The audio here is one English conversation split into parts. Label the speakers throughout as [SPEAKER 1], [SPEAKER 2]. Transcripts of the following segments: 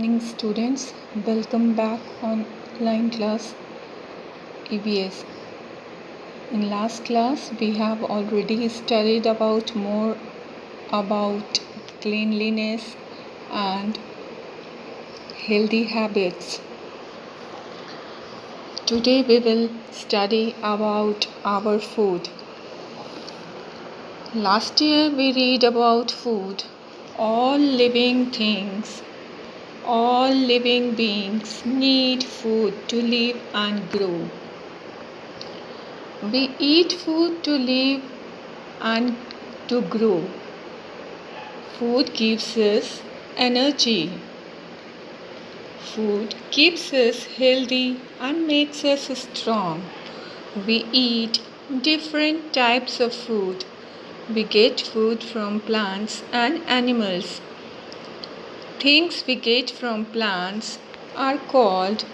[SPEAKER 1] Morning students, welcome back online class EBS. In last class we have already studied about more about cleanliness and healthy habits. Today we will study about our food. Last year we read about food. All living things, all living beings need food to live and grow. We eat food to live and to grow. Food gives us energy. Food keeps us healthy and makes us strong. We eat different types of food. We get food from plants and animals. Things we get from plants are called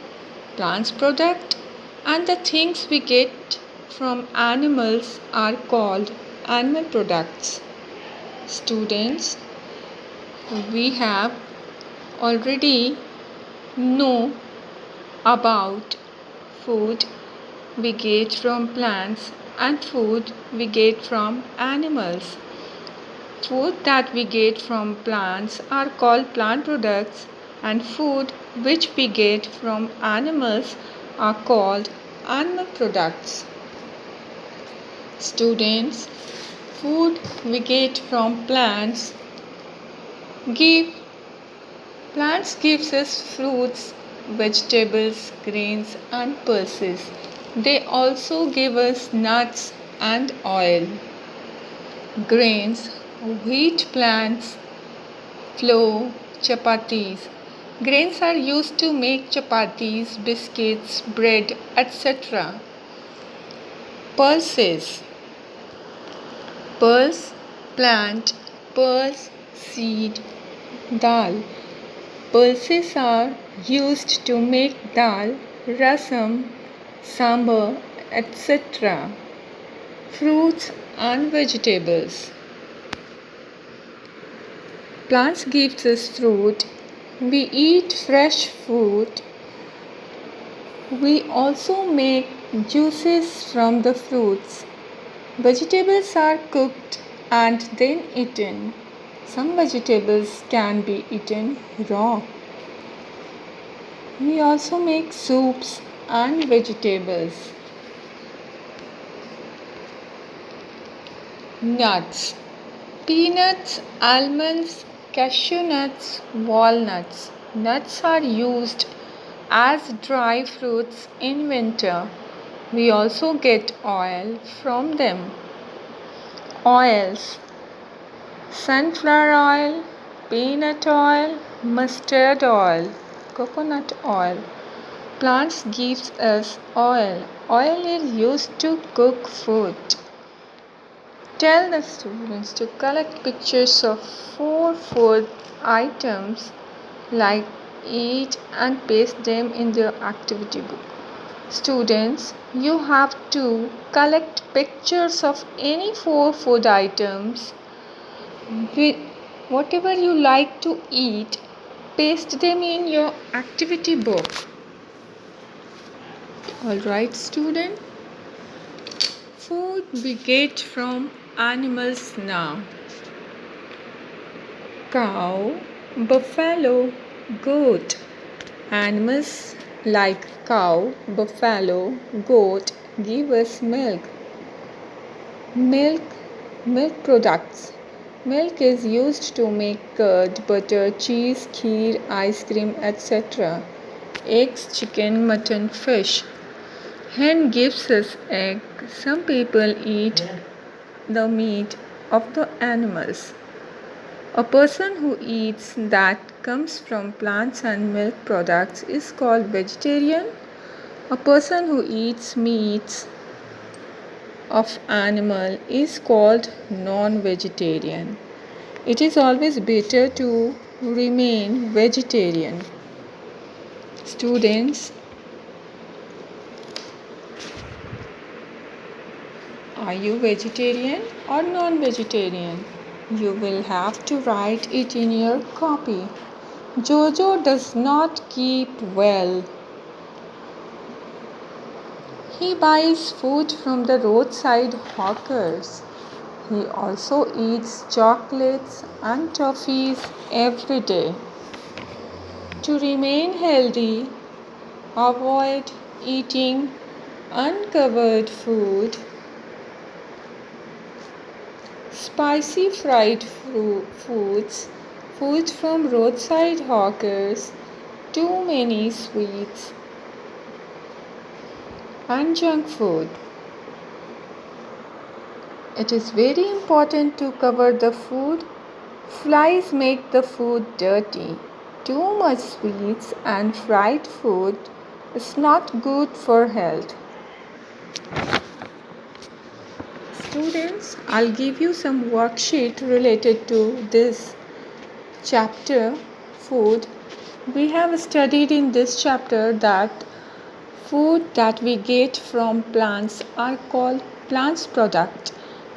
[SPEAKER 1] plants product, and the things we get from animals are called animal products. Students, we have already know about food we get from plants and food we get from animals. Food that we get from plants are called plant products, and food which we get from animals are called animal products. Students, food we get from plants gives us fruits, vegetables, grains and pulses. They also give us nuts and oil. Grains, wheat, plants, flour, chapatis. Grains are used to make chapatis, biscuits, bread, etc. Pulses. Pulse, plant, pulse, seed, dal. Pulses are used to make dal, rasam, sambar, etc. Fruits and vegetables. Plants gives us fruit. We eat fresh fruit. We also make juices from the fruits. Vegetables are cooked and then eaten. Some vegetables can be eaten raw. We also make soups and vegetables. Nuts. Peanuts, almonds, cashew nuts, walnuts. Nuts are used as dry fruits in winter. We also get oil from them. Oils: sunflower oil, peanut oil, mustard oil, coconut oil. Plants gives us oil. Oil is used to cook food. Tell the students to collect pictures of 4 food items, like eat, and paste them in the activity book. Students, you have to collect pictures of any 4 food items. Whatever you like to eat, paste them in your activity book. Alright, student? Food we get from animals now. Cow, buffalo, goat. Animals like cow, buffalo, goat give us milk. Milk products. Milk is used to make curd, butter, cheese, kheer, ice cream, etc. Eggs, chicken, mutton, fish. Hen gives us egg. Some people eat the meat of the animals. A person who eats that comes from plants and milk products is called vegetarian. A person who eats meats of animal is called non-vegetarian. It is always better to remain vegetarian. Students, are you vegetarian or non-vegetarian? You will have to write it in your copy. Jojo does not keep well. He buys food from the roadside hawkers. He also eats chocolates and toffees every day. To remain healthy, avoid eating uncovered food, spicy fried foods, food from roadside hawkers, too many sweets, and junk food. It is very important to cover the food. Flies make the food dirty. Too much sweets and fried food is not good for health. Students, I'll give you some worksheet related to this chapter, food. We have studied in this chapter that food that we get from plants are called plants products.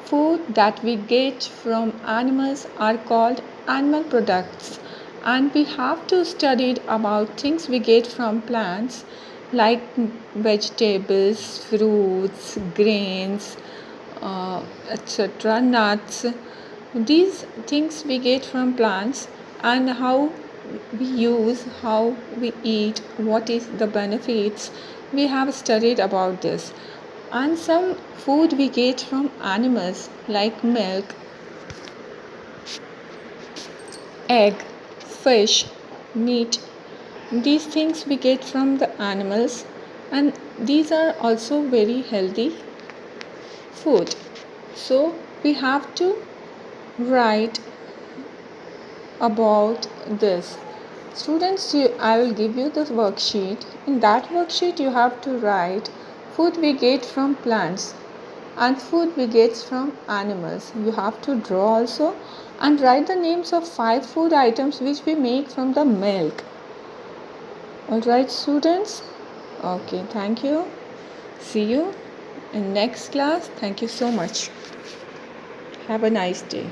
[SPEAKER 1] Food that we get from animals are called animal products. And we have to study about things we get from plants like vegetables, fruits, grains, etc., nuts. These things we get from plants, and how we use, how we eat, what is the benefits. We have studied about this. And some food we get from animals like milk, egg, fish, meat. These things we get from the animals, and these are also very healthy food. So we have to write about this. Students, I will give you this worksheet. In that worksheet, you have to write food we get from plants and food we get from animals. You have to draw also and write the names of 5 food items which we make from the milk. Alright, students? Okay, thank you. See you in next class. Thank you so much. Have a nice day.